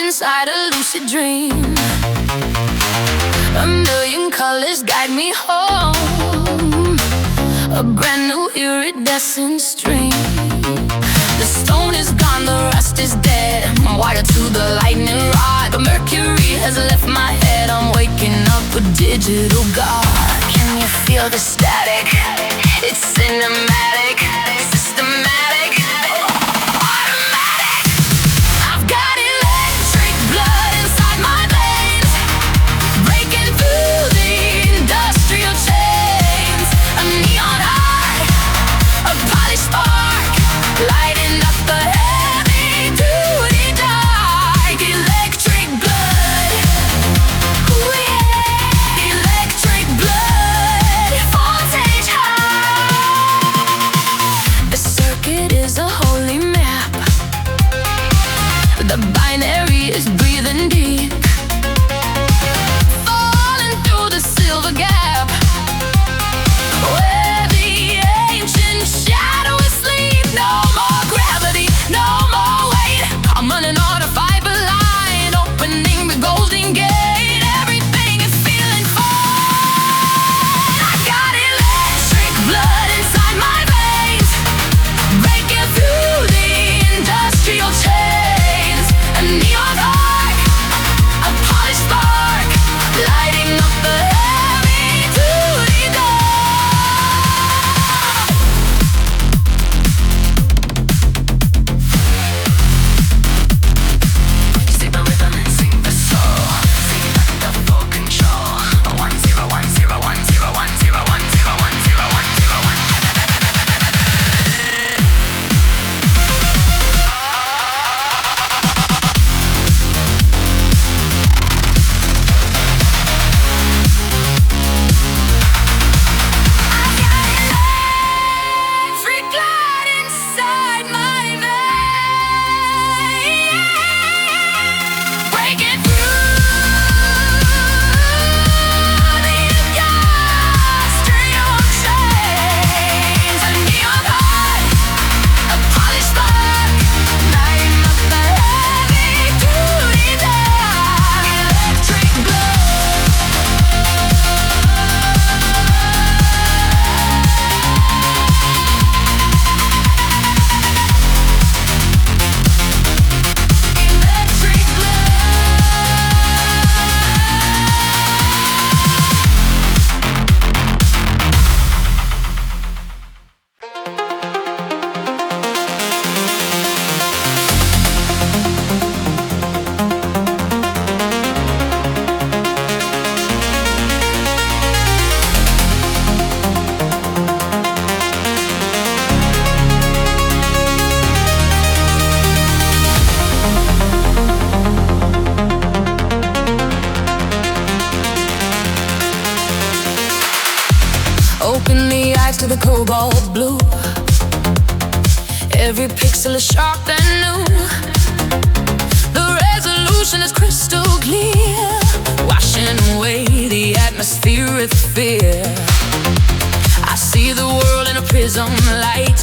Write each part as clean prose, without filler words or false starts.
inside a lucid dream. A million colors guide me home, a brand new iridescent stream. The stone is gone, the rust is dead. I'm wired to the lightning rod. The mercury has left my head. I'm waking up a digital god. Can you feel the static? It's cinematic, systematic, automatic. I've got electric blood inside my veins, breaking through the industrial chains. A neon heart, a polished spark, lighting up the heavy-duty dark. Electric blood, ooh yeah. Electric blood, voltage high. The circuit is a holy map. The binary is breathing deep, falling through the silver gap, where the ancient shadow is asleep. No more gravity, no more weight. I'm running on a fiber line, opening the golden gate. Everything is feeling fine. I got electric blood inside my veins, breaking through the industrial chains. A neon arc, a polished spark, lighting up the heavy-duty dark. Sing the rhythm, sing the soul, sing it under full control. 1 0 1 0 1 0 1 0 1 0 1 0 1 0 1. Electric blood inside my veins, breaking through the industrial chains. A neon heart, a polished spark, lighting up the heavy-duty dark. Electric blood. Electric Open the eyes to the cobalt blue. Every pixel is sharp and new. The resolution is crystal clear, washing away the atmosphere with fear. I see the world in a prism light,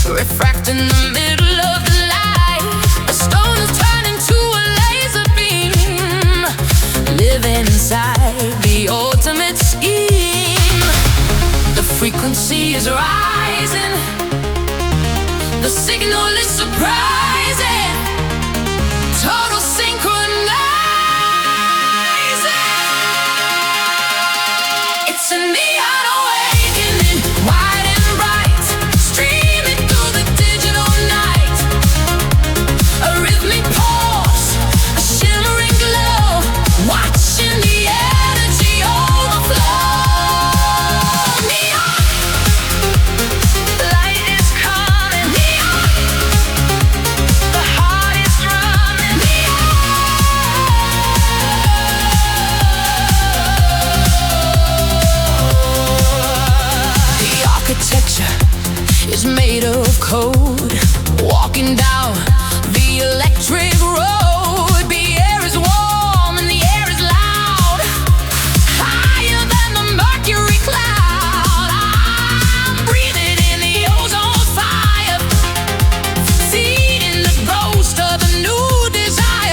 refracting the middle of the light. A stone is turning to a laser beam, living inside the ultimate scheme. The frequency is rising, the signal is surprising, total synchronizing. It's a neon awakening, wide and bright, streaming through the digital night. A rhythmic pulse, a shimmering glow, watching the energy overflow. Neon, light is coming. Neon, the heart is drumming. The architecture is made of code, walking down the electric road. The air is warm and the air is loud, higher than the mercury cloud. I'm breathing in the ozone fire, feeding the ghost of a new desire.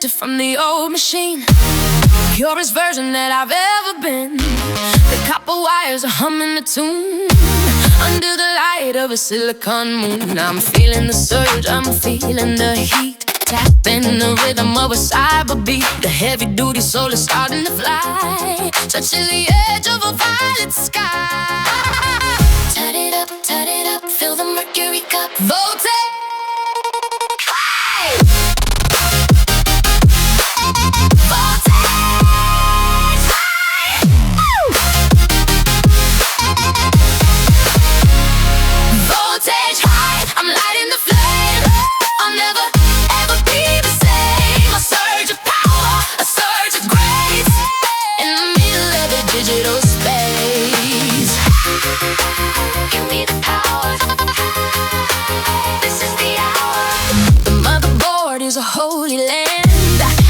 disconnected from the old machine. Purest version that I've ever been. The copper wires are humming a tune under the light of a silicon moon. I'm feeling the surge, I'm feeling the heat, tapping the rhythm of a cyber beat. The heavy duty soul is starting to fly, touching the edge of a violet sky. Turn it up, fill the mercury cup. Voltage high. Voltage high. Voltage high. I'm lighting the flame. I'll never ever be the same. A surge of power, a surge of grace, in the middle of the digital space. Give me the power. This is the hour. The motherboard is a holy land.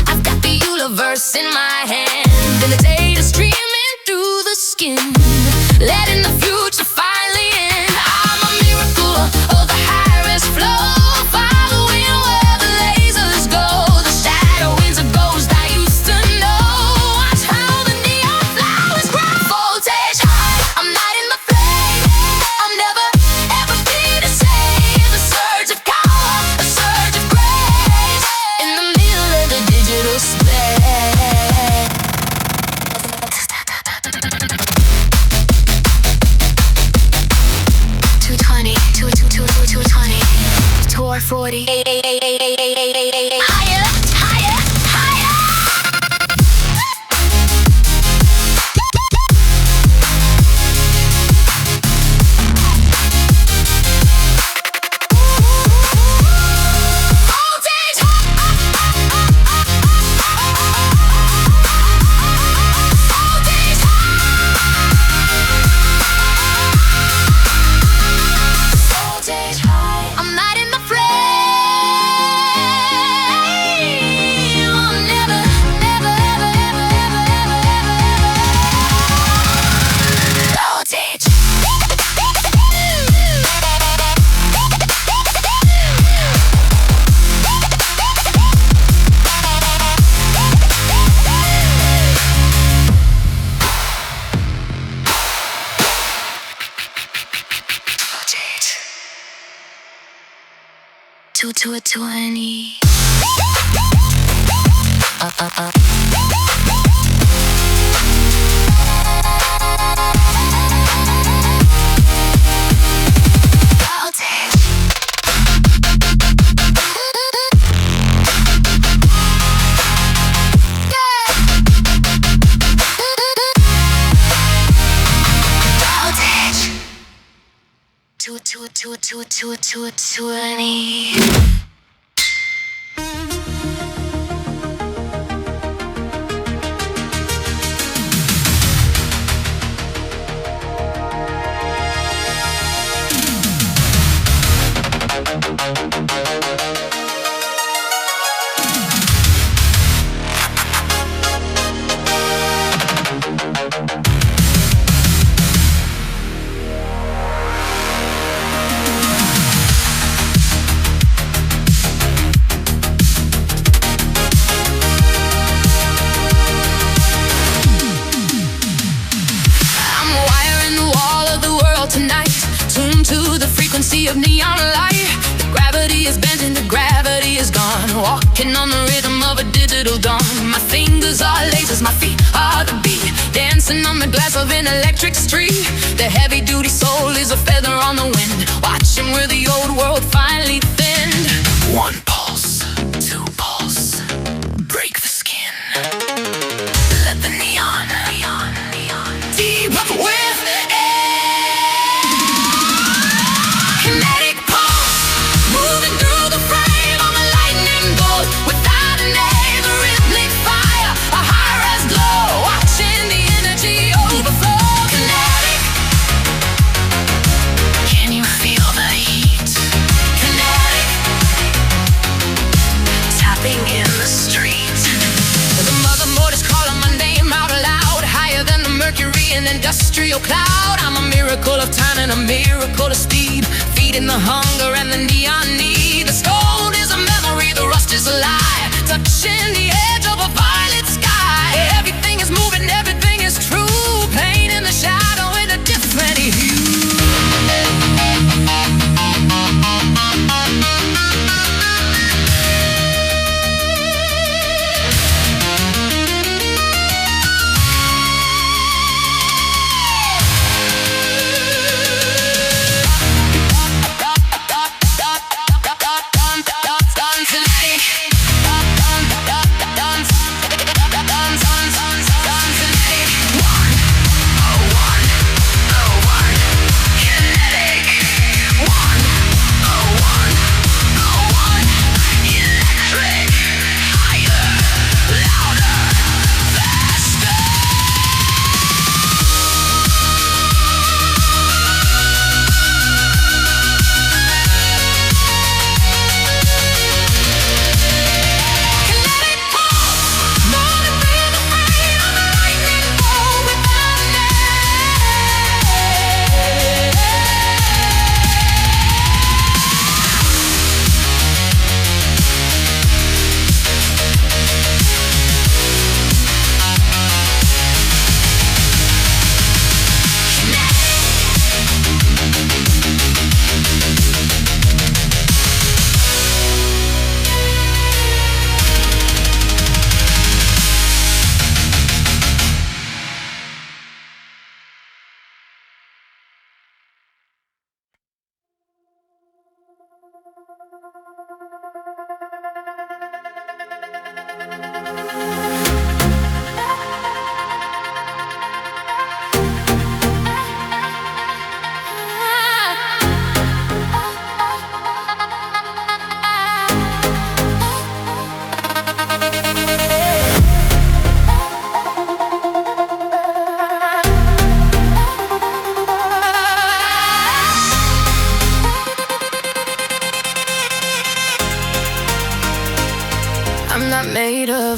I've got the universe in my hand, and the data streaming through the skin, letting the future finally end. I'm a miracle of the highest flow, following where the lasers go. The shadow winds a ghost I used to know. Watch how the neon flowers grow. Voltage high, I'm lighting the flame. I'll never ever be the same. A surge of power, a surge of grace, in the middle of the digital space. 220, 220, 440. Higher, higher, higher. Voltage Voltage high. I'm lighting the flame. I'll never, never, ever, ever, ever, ever, ever, ever. Voltage. Voltage. 220. Voltage. Voltage. 220. Of neon light, the gravity is bending, the gravity is gone. Walking on the rhythm of a digital dawn. My fingers are lasers, my feet are the beat, dancing on the glass of an electric street. The heavy duty soul is a feather on the wind, watching where the old world finally thinned. One pulse, two pulse, break the skin. Let the neon deep up with kinetic pulse, moving through the frame of a lightning bolt. Without a name, a rhythmic fire, a high-res glow, watching the energy overflow. Kinetic, can you feel the heat? Kinetic, tapping in the street. The motherboard is calling my name out loud, higher than the mercury in an industrial cloud. I'm a miracle of time and a miracle of speed, feeding the hunger and the neon need. The stone is a memory, the rust is a lie, touching the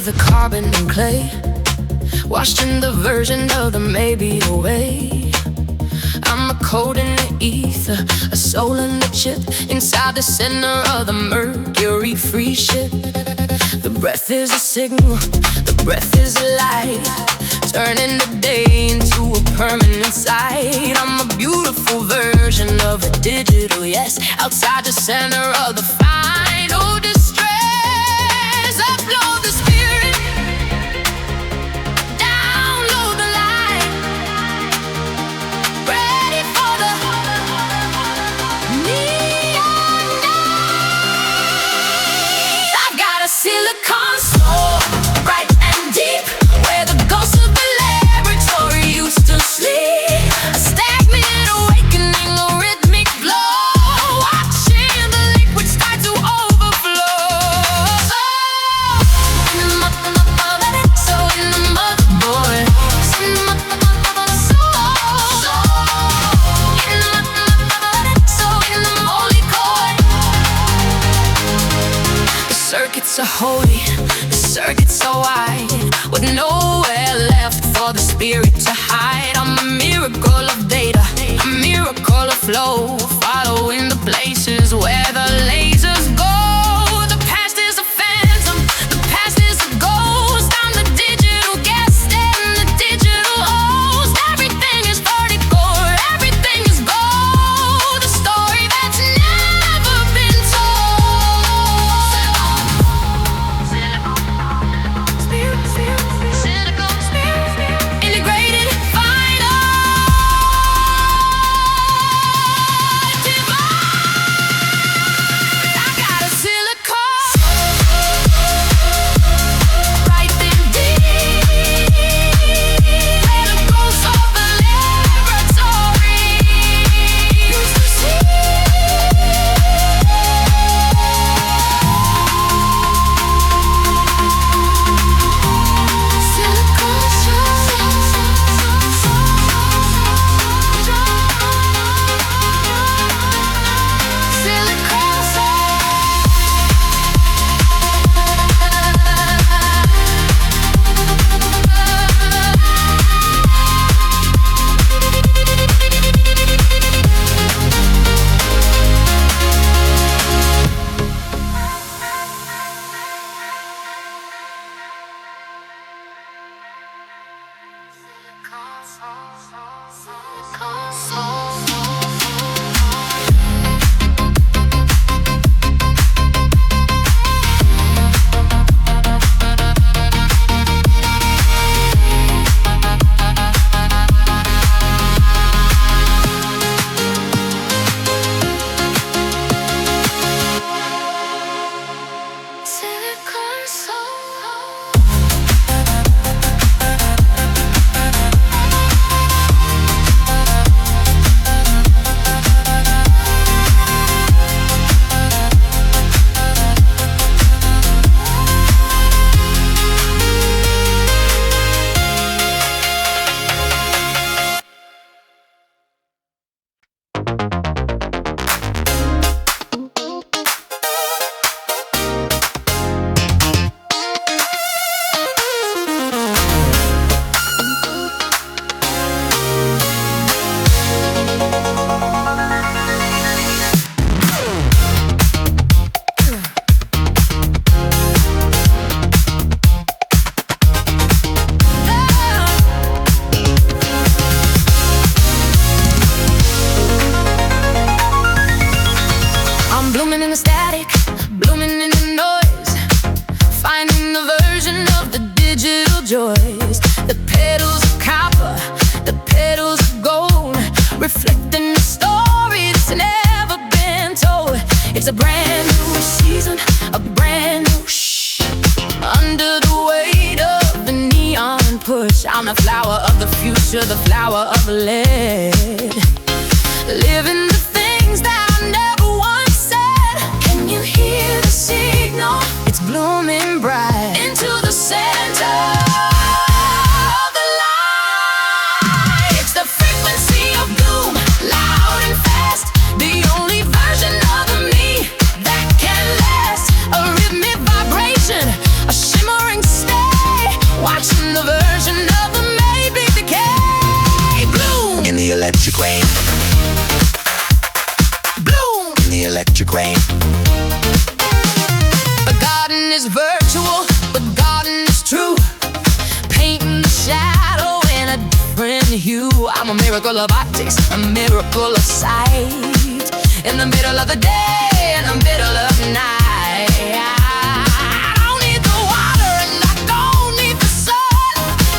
of the carbon and clay, washed in the version of the maybe away. I'm a code in the ether, a soul in the chip, inside the center of the mercury-free ship. The breath is a signal, the breath is a light, turning the day into a permanent sight. I'm a beautiful version of a digital yes, outside the center of the final distress. Upload the spirit, download the light, ready for the neon night. I've got a silicon soul, bright and deep, where the ghosts of the laboratory used to sleep. A stagnant awakening, a rhythmic glow, watching the liquid start to overflow. So in the motherboard, so in the holy core. The circuits are holy, the circuits are wide, with nowhere left for the spirit to hide. I'm a miracle of data, a miracle of flow, following the places where the lasers go. The past is a phantom, the past is a ghost. I'm the digital guest and the digital host. Everything is vertical, everything is gold, a story that's never been told. Integrated, final, divine. I got a silicon, right in deep, where the ghosts of the laboratory used to sleep. Blooming in the static, blooming in the noise, finding the version of the digital joys. The petals of copper, the petals of gold, reflecting the story that's never been told. It's a brand new season, a brand new shh. Under the weight of the neon push, I'm the flower of the future, the flower of lead, living the things that I never once said. Can you hear the signal? It's blooming bright into the center of the light. It's the frequency of bloom, loud and fast, the only version of me that can last. A rhythmic vibration, a shimmering star. Bloom in the electric rain. The garden is virtual, the garden is true. Painting the shadow in a different hue. I'm a miracle of optics, a miracle of sight. In the middle of the day, in the middle of the night. I don't need the water and I don't need the sun.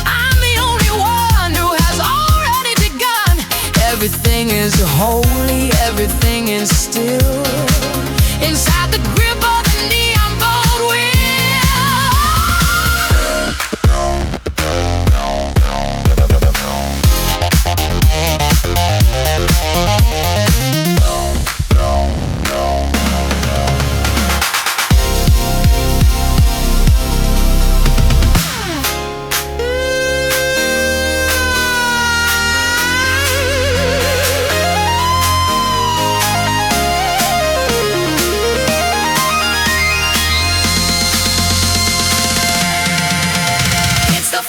I'm the only one who has already begun. Everything is holy, everything is still inside the grip of the neon bold wheel.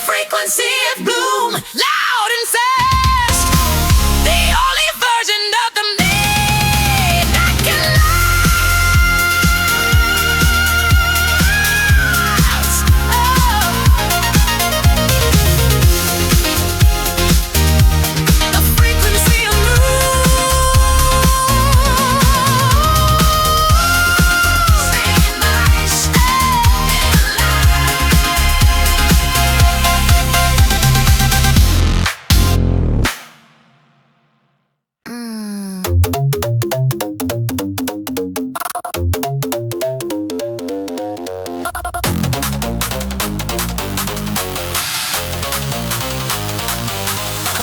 Frequency of bloom, loud and fast. The only version of the me that can last. The frequency of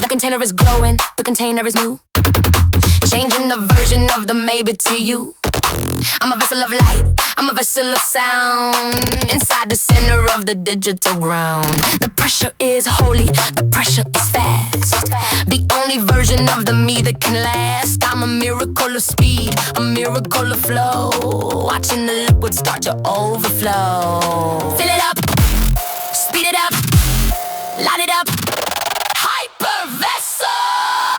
The container is glowing, the container is new. Changing the version of the maybe to you. I'm a vessel of light, I'm a vessel of sound. Inside the center of the digital ground. The pressure is holy, the pressure is fast. The only version of the me that can last. I'm a miracle of speed, a miracle of flow. Watching the liquid start to overflow. Fill it up, speed it up, light it up. Hyper vessel.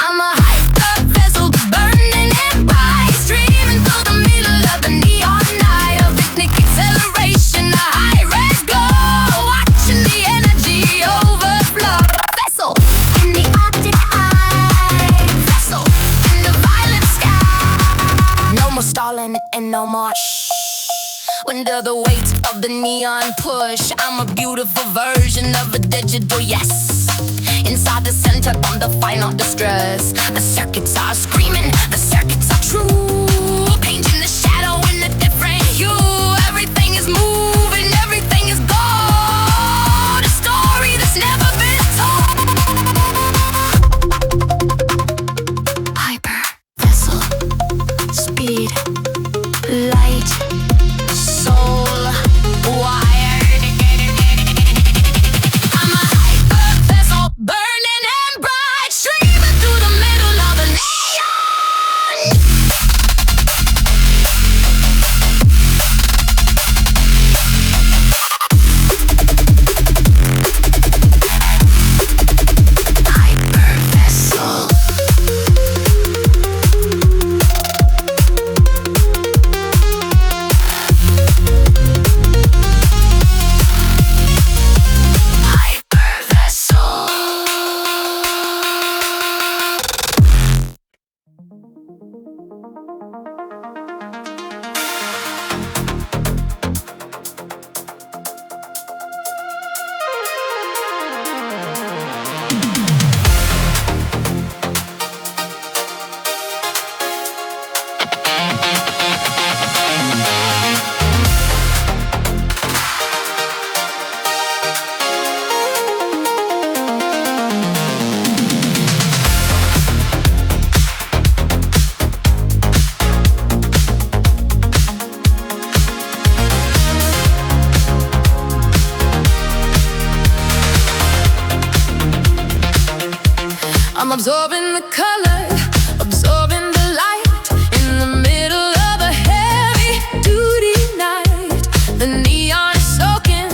I'm a hyper vessel, burning and bright, streaming through the middle of the neon night. A picnic acceleration, a high res glow, watching the energy overflow. Vessel in the Arctic eye, vessel in the violet sky. No more stalling and no more shh. Under the weight of the neon push, I'm a beautiful version of a digital yes. Inside the center on the final distress. The circuits are screaming, the circuits are true. Painting the shadow in a different hue. Everything is moving, everything is gold. A story that's never been told. Hyper, vessel, speed, light, soul, wired. I'm a hyper vessel, burning and bright, streaming through the middle of the neon. Hyper vessel. Hyper vessel. I'm absorbing the color, absorbing the light. In the middle of a heavy-duty night. The neon is soaking,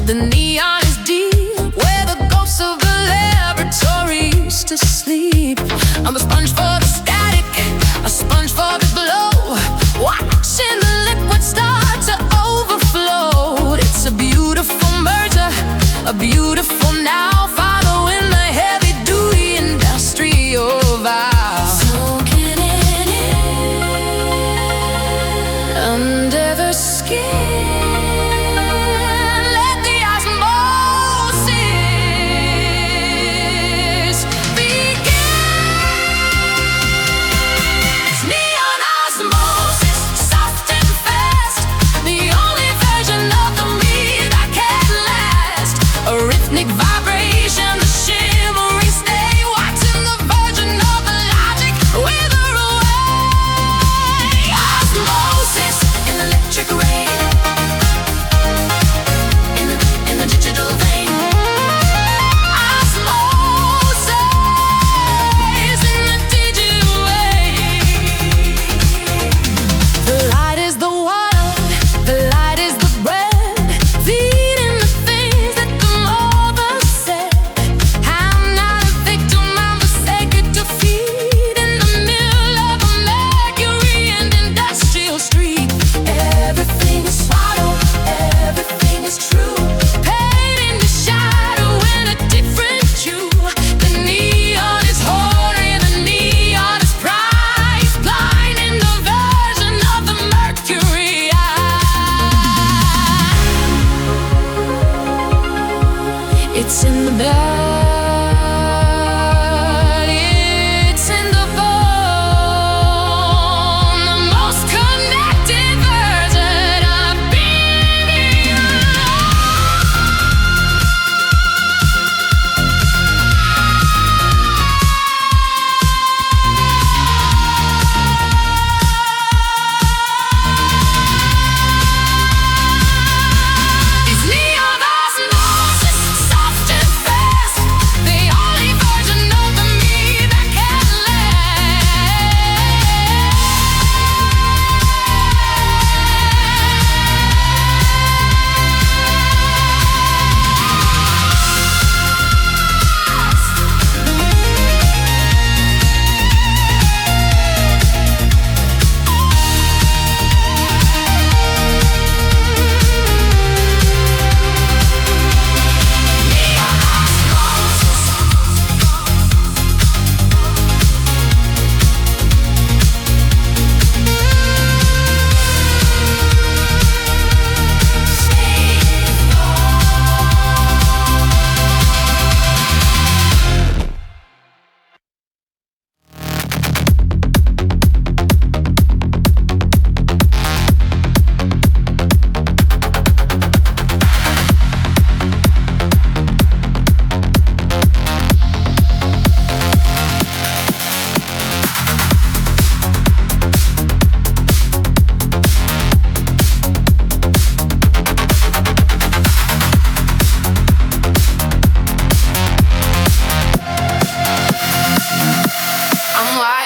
the neon is deep. Where the ghosts of the laboratory used to sleep. I'm a sponge for the sky.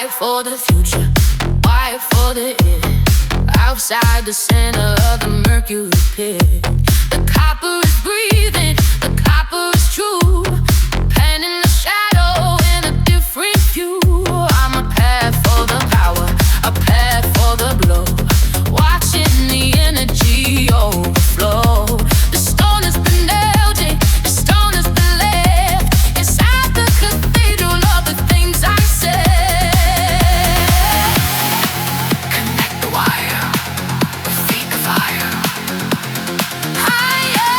White for the future, white for the end. Outside the center of the mercury pit, the copper is breathing, the copper is true. Pen in the shadow in a different view. I'm a path for the power, a path for the blow. Watching the energy overflow. The stone has been nailed in, the stone has been left inside the cathedral of the things I said. Connect the wire, feed the fire. Higher.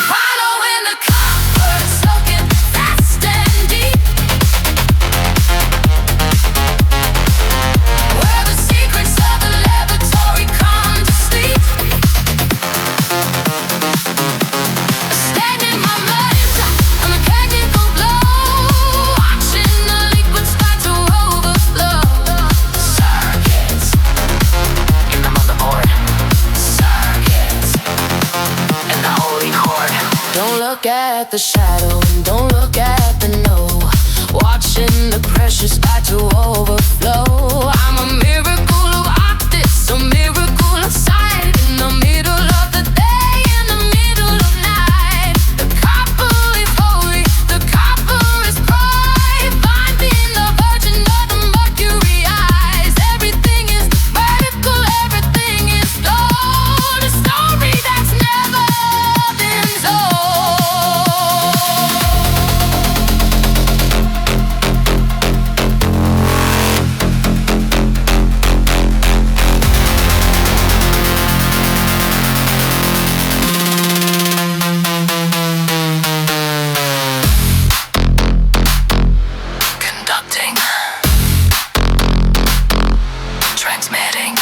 Following the copper, soaking fast and deep. Where the secrets of the laboratory come to sleep. Staying in my mind, I'm a technical blow. Watching the liquid start to overflow. Circuits in the motherboard. Circuits in the holy chord. Don't look at the shadow, don't look at the no. Watching the pressure start to overflow. I'm a miracle of optics, a miracle of sight. In the middle of the day, in the middle of night. The copper is holy, the copper is pride. Finding the virgin of the mercury eyes. Everything is vertical, everything is gold. A story that's never been told. Conducting, transmitting,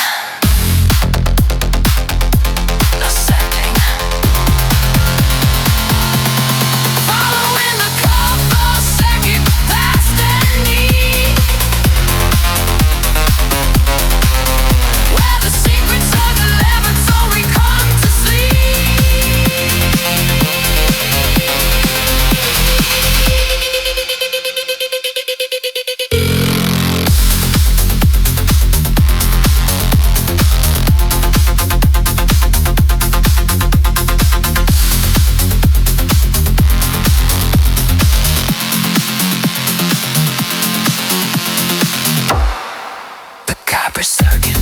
ascending. Following the copper, second fast and neat. Where the secrets of the laboratory come to the copper circuit.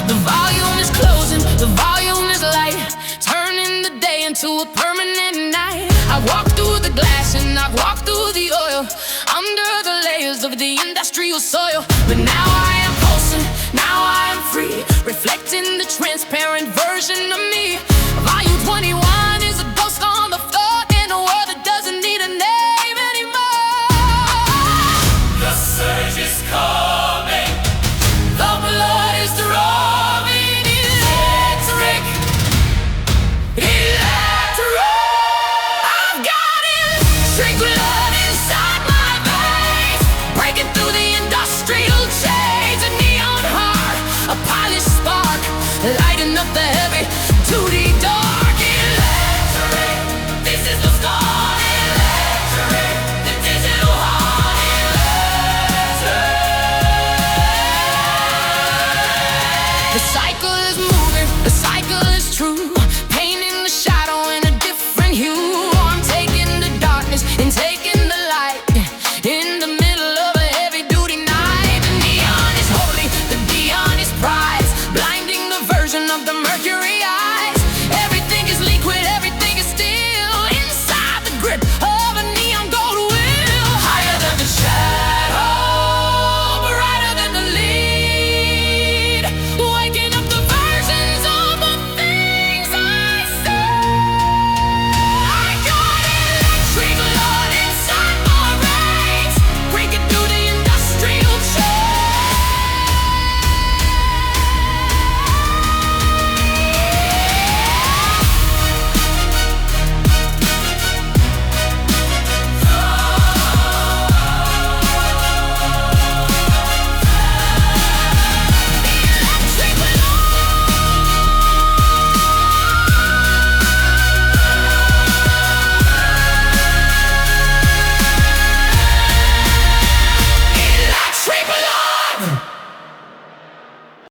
The volume is closing, the volume is light, turning the day into a permanent night. I've walked through the glass and I've walked through the oil, under the layers of the industrial soil. But now I am pulsing, now I am free, reflecting the transparent version of me. Volume 21 is a ghost on the floor in a world that doesn't need a name anymore. The surge is coming, the blood is throbbing, electric, electric. I've got electric love.